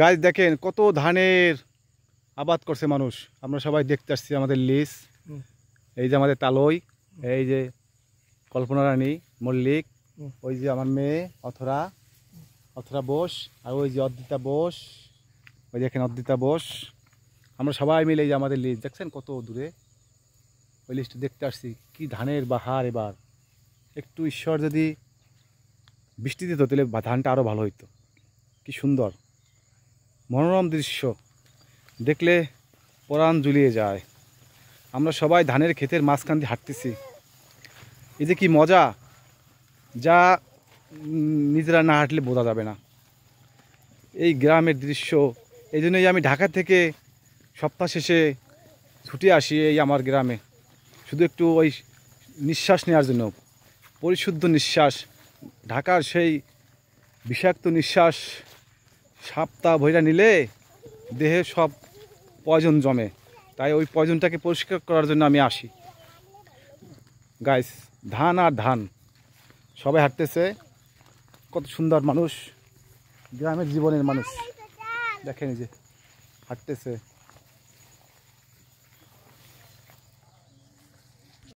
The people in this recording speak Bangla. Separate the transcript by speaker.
Speaker 1: গাছ দেখেন কত ধানের আবাদ করছে মানুষ। আমরা সবাই দেখতে আসছি আমাদের লিস, এই যে আমাদের তালই, এই যে কল্পনা রানী মল্লিক, ওই যে আমার মেয়ে অথরা বোস, আর ওই যে অদ্রিতা বোস, ওই দেখেন অদ্রিতা বোস। আমরা সবাই মিলে এই যে আমাদের লিস্ট দেখছেন কত দূরে, ওই লিস্টটা দেখতে আসছি। কি ধানের বাহার এবার, একটু ঈশ্বর যদি বৃষ্টি দিত তাহলে ধানটা আরও ভালো হইতো। কি সুন্দর মনোরম দৃশ্য, দেখলে পরাণ জুলিয়ে যায়। আমরা সবাই ধানের ক্ষেতের মাঝখান দিয়ে হাঁটতেছি, এই যে কি মজা, যা নিজেরা না হাঁটলে বোঝা যাবে না এই গ্রামের দৃশ্য। এই জন্যই আমি ঢাকা থেকে সপ্তাহ শেষে ছুটে আসি এই আমার গ্রামে, শুধু একটু ওই নিঃশ্বাস নেওয়ার জন্য, পরিশুদ্ধ নিঃশ্বাস। ঢাকার সেই বিষাক্ত নিঃশ্বাস সপ্তাহ ভইরা নিলে দেহে সব পয়জন জমে, তাই ওই পয়জনটাকে পরিষ্কার করার জন্য আমি আসি। গাইস, ধান আর ধান, সবাই হাঁটতেছে, কত সুন্দর মানুষ, গ্রামের জীবনের মানুষ দেখেন, যে হাঁটতেছে।